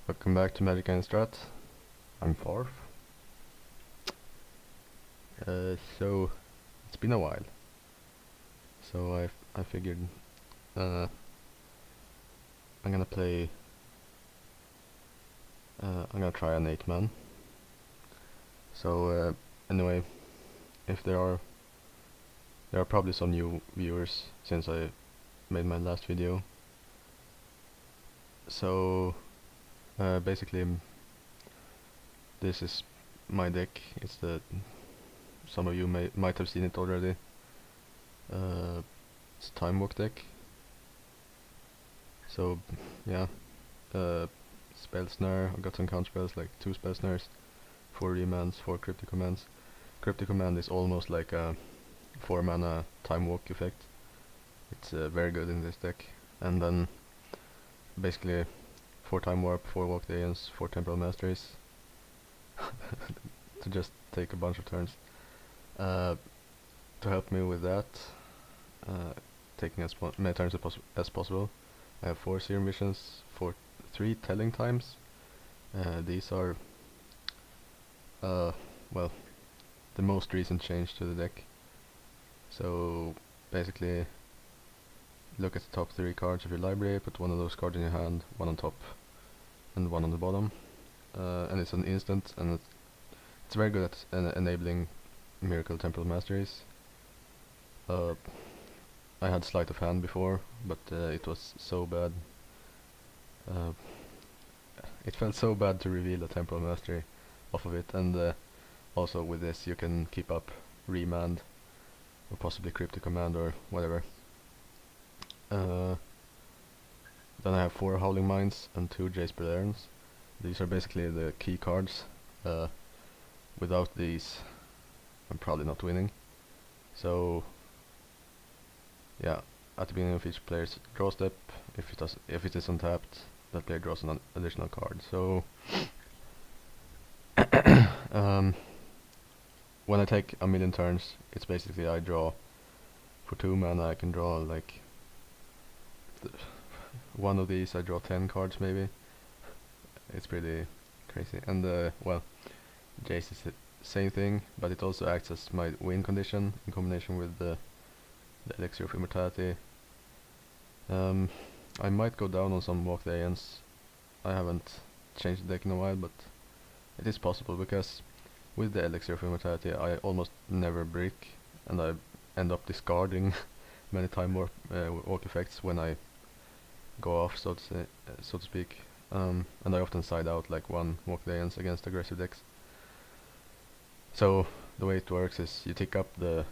Welcome back to Magic and Strat. I'm Farf. So it's been a while. So I figured I'm gonna play. I'm gonna try an 8-man. So anyway, if there are probably some new viewers since I made my last video. So basically, this is my deck. It's the some of you might have seen it already. It's a Time Walk deck. So yeah, spell snare. I got some counter spells like 2 spell snares, 4 remands, 4 cryptic commands. Cryptic command is almost like a 4 mana Time Walk effect. It's very good in this deck. And then basically 4 Time Warp, 4 Walk Days, 4 Temporal Masteries to just take a bunch of turns. To help me with that, taking as many turns as possible, I have 4 Serum Visions, 3 Telling Times. These are well, the most recent change to the deck. So basically, look at the top 3 cards of your library, put one of those cards in your hand, one on top and one on the bottom, and it's an instant, and it's very good at enabling Miracle Temporal Masteries. I had Sleight of Hand before, but it was so bad. It felt so bad to reveal a Temporal Mastery off of it, and also with this you can keep up Remand, or possibly Cryptic Command or whatever. Then I have 4 Howling Mines and 2 Jace Brilliance. These are basically the key cards. Without these, I'm probably not winning. So yeah, at the beginning of each player's draw step, if it is untapped, that player draws an additional card. So when I take a million turns, it's basically I draw for 2 mana. I can draw like one of these. I draw 10 cards maybe. It's pretty crazy. And well, Jace is the same thing, but it also acts as my win condition in combination with the Elixir of Immortality. I might go down on some Walk Days. I haven't changed the deck in a while, but it is possible, because with the Elixir of Immortality I almost never brick, and I end up discarding many Time Walk effects when I go off, so to speak. And I often side out like 1 Walk Days against aggressive decks. So the way it works is you tick up the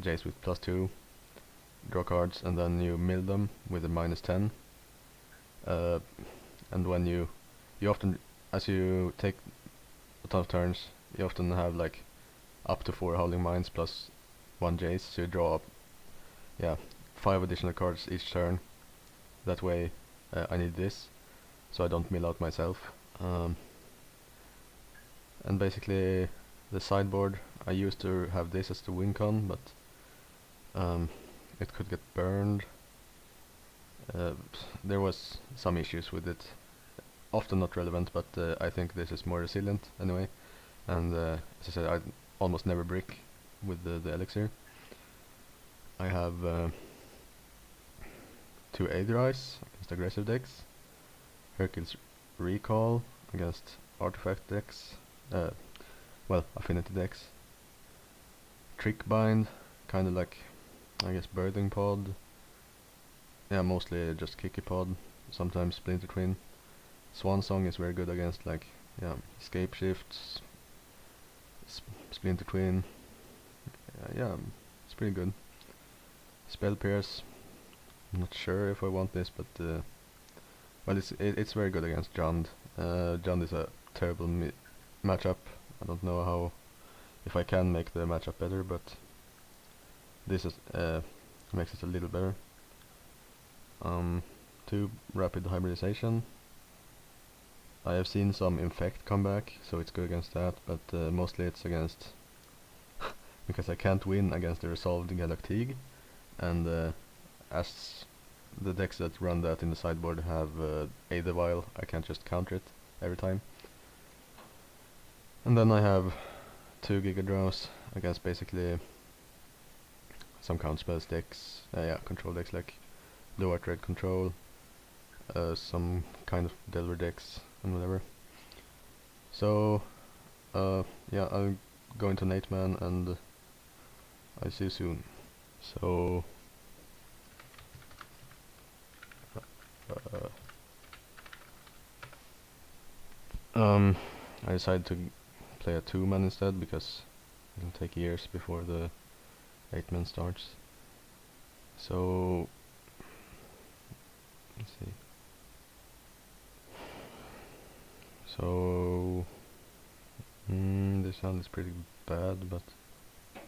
Jace with +2, draw cards, and then you mill them with a -10. And when you often, as you take a ton of turns, you often have like up to 4 Howling Mines plus 1 Jace, so you draw up 5 additional cards each turn. That way I need this, so I don't mill out myself. And basically the sideboard, I used to have this as the win con, but it could get burned. There was some issues with it, often not relevant, but I think this is more resilient anyway. And as I said, I almost never brick with the Elixir. I have 2 Aether-Eyes against aggressive decks, Hercules Recall against artifact decks, well, affinity decks, Trick Bind, kinda like, I guess, Birthing Pod. Yeah, mostly just Kiki Pod, sometimes Splinter Twin. Swan Song is very good against like, Escape Shifts, Splinter Twin. Yeah, it's pretty good. Spell Pierce, I'm not sure if I want this, but well, it's very good against Jund. Jund is a terrible matchup. I don't know if I can make the matchup better, but this is makes it a little better. 2 Rapid Hybridization. I have seen some Infect come back, so it's good against that, but mostly it's against because I can't win against the Resolved Galactique, and as the decks that run that in the sideboard have Aether Vial. I can't just counter it every time. And then I have 2 Giga Draws against basically some counterspells decks, yeah, control decks like Blue White Red Control, some kind of Delver decks and whatever. So yeah, I'll go into an 8-man and I'll see you soon. So I decided to play a 2-man instead because it'll take years before the 8-man starts. So let's see. So this hand is pretty bad, but I'm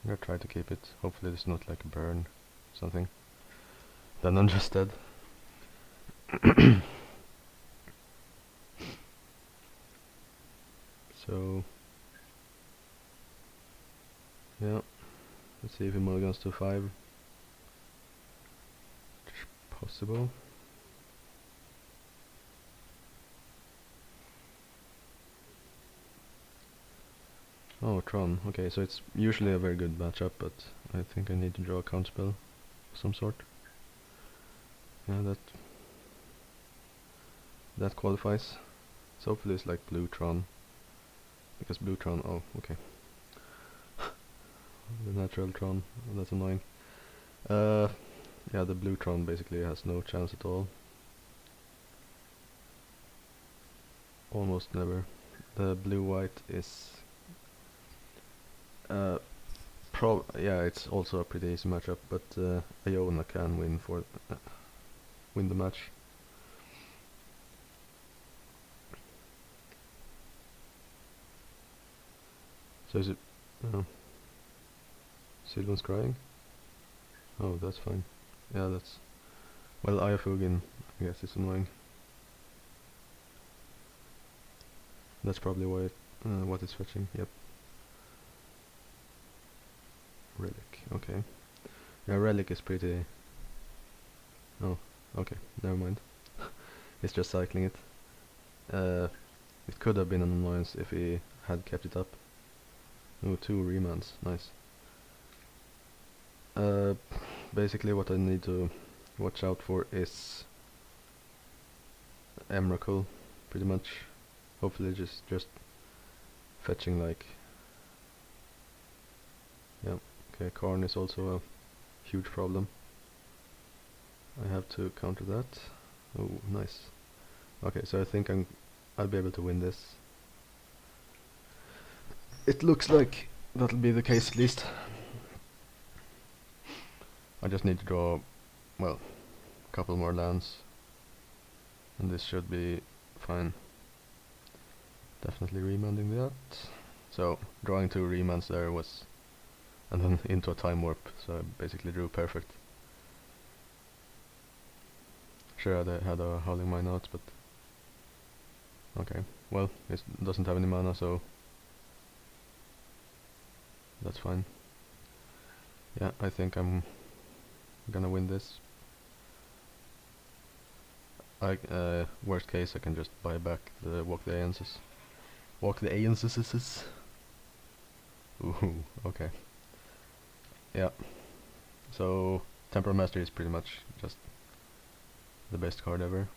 gonna try to keep it. Hopefully it's not like a burn something. Then I'm just dead. So yeah, let's see if he mulligans to 5. Possible. Oh, Tron. Okay, so it's usually a very good matchup, but I think I need to draw a counterspell of some sort. Yeah, that qualifies. So hopefully it's like blue Tron, because blue Tron. Oh, okay. The natural Tron. That's annoying. Yeah, the blue Tron basically has no chance at all. Almost never. The blue white is yeah, it's also a pretty easy matchup, but Iona can win the match. So is it Sylvan's crying? Oh, that's fine. Yeah, that's well, Ayafugin, I guess it's annoying. That's probably why what it's fetching. Yep. Relic. Okay. Yeah, relic is pretty. Oh, okay. Never mind. It's just cycling it. It could have been an annoyance if he had kept it up. Oh, 2 remands. Nice. Basically, what I need to watch out for is Emrakul, pretty much. Hopefully, just fetching like. Yeah. Okay, Karn is also a huge problem. I have to counter that. Oh, nice. Okay, so I think I'll be able to win this. It looks like that'll be the case at least. I just need to draw, well, a couple more lands, and this should be fine. Definitely remanding that. So drawing 2 remands there was, and then into a time warp, so I basically drew perfect. Sure, I had a Howling Mine out, but okay. Well, it doesn't have any mana, so that's fine. Yeah, I think I'm gonna win this. Worst case, I can just buy back the Walk the Aeonses. Walk the Aeonses. Ooh, okay. Yeah. So Temporal Mastery is pretty much just the best card ever.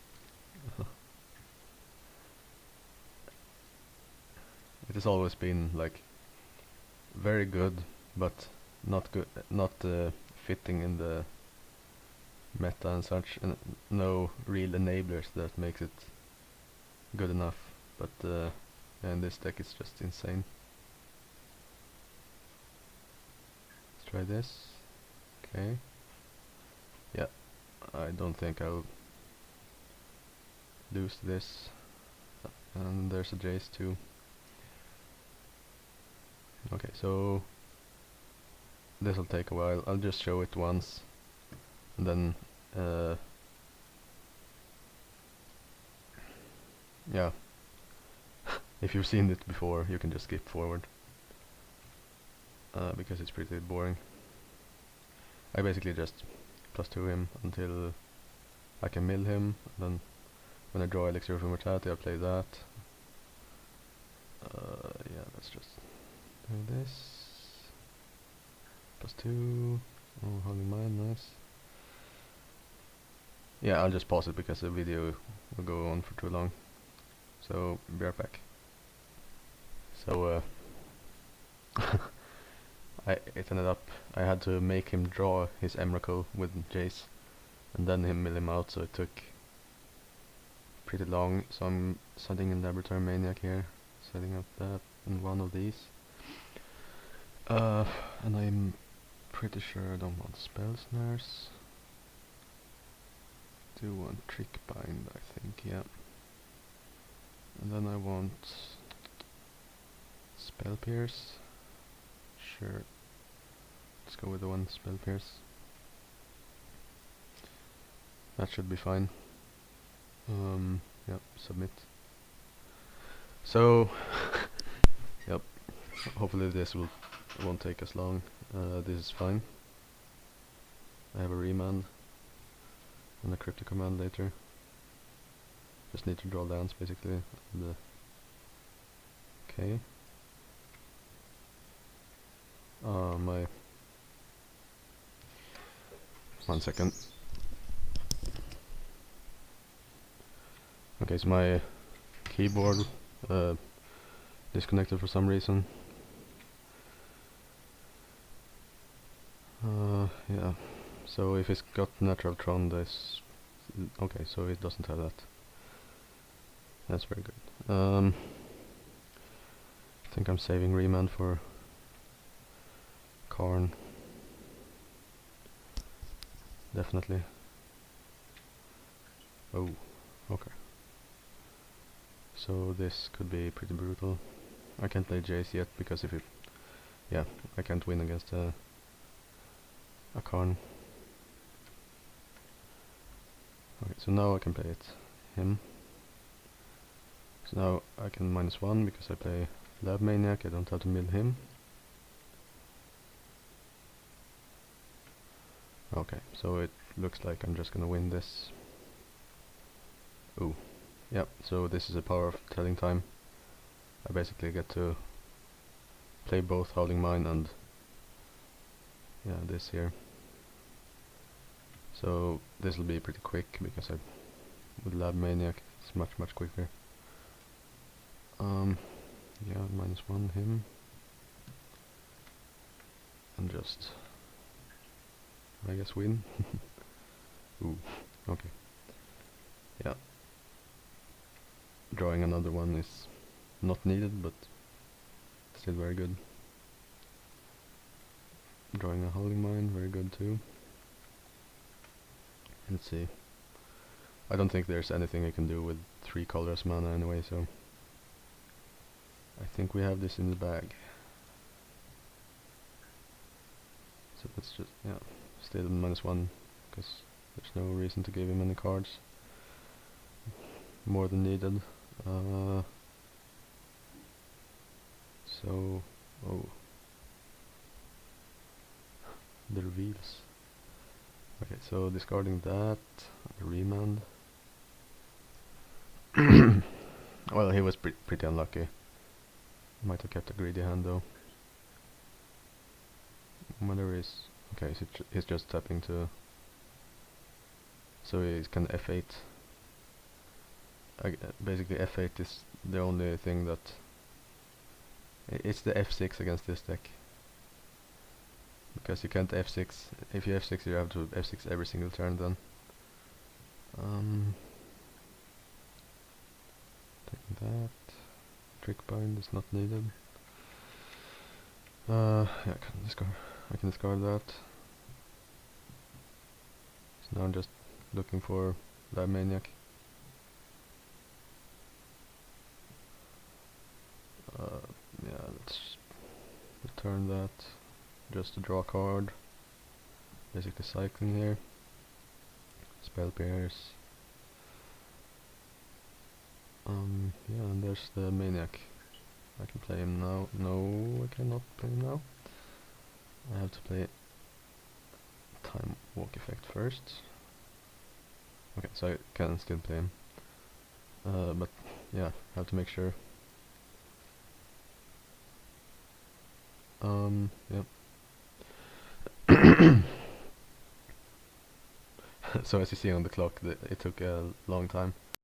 It has always been like very good, but not good, not fitting in the meta and such, and no real enablers that makes it good enough. But yeah, in this deck it's just insane. Let's try this. Okay. Yeah, I don't think I'll lose this. And there's a Jace too. Okay, so this'll take a while. I'll just show it once, and then yeah, if you've seen it before, you can just skip forward because it's pretty boring. I basically just +2 him until I can mill him, and then when I draw Elixir of Immortality I'll play that. Yeah, let's just do this. +2. Oh, Holding Mine, nice. Yeah, I'll just pause it because the video will go on for too long. So, be right back. So, it ended up, I had to make him draw his Emrakul with Jace, and then him mill him out, so it took pretty long. So I'm setting in Laboratory Maniac here, setting up that in one of these. And I'm pretty sure I don't want Spell Snares. Do want Trick Bind, I think, yeah. And then I want Spell Pierce. Sure. Let's go with the one Spell Pierce. That should be fine. Yep, submit. So, yep. Hopefully this won't take us long. This is fine. I have a remand and a cryptic command later. Just need to draw lands basically. Okay. My 1 second. Okay, so my keyboard disconnected for some reason. Yeah. So if it's got natural Tron, this okay. So it doesn't have that. That's very good. I think I'm saving remand for Karn. Definitely. Oh, okay. So this could be pretty brutal. I can't play Jace yet because if it, yeah, I can't win against a Karn. Okay, so now I can play him. So now I can -1 because I play Lab Maniac. I don't have to mill him. Okay, so it looks like I'm just gonna win this. Ooh. Yep, so this is a power of telling time. I basically get to play both Howling Mine and this here. So this will be pretty quick because with Lab Maniac it's much quicker. Yeah, -1 him. And just I guess win. Ooh, okay. Yeah. Drawing another one is not needed, but still very good. Drawing a Howling Mine, very good too. Let's see. I don't think there's anything I can do with 3 colorless mana anyway, so I think we have this in the bag. So let's just, yeah, stay at -1 because there's no reason to give him any cards more than needed. So, oh, the reveals. Okay, so discarding that, remand. Well, he was pretty unlucky. Might have kept a greedy hand though. Whether is okay, so he's just tapping to. So he can F8. Basically, F8 is the only thing that. It's the F6 against this deck. Because you can't F6. If you F6, you have to F6 every single turn then. Taking that. Trick Bind is not needed. Yeah, I can discard that. So now I'm just looking for Lab Maniac. Yeah, let's return that just to draw a card. Basically cycling here. Spell Pierce. Yeah, and there's the Maniac. I can play him now. No, I cannot play him now. I have to play time walk effect first. Okay, so I can still play him. But yeah, have to make sure. Yep. So as you see on the clock, it took a long time.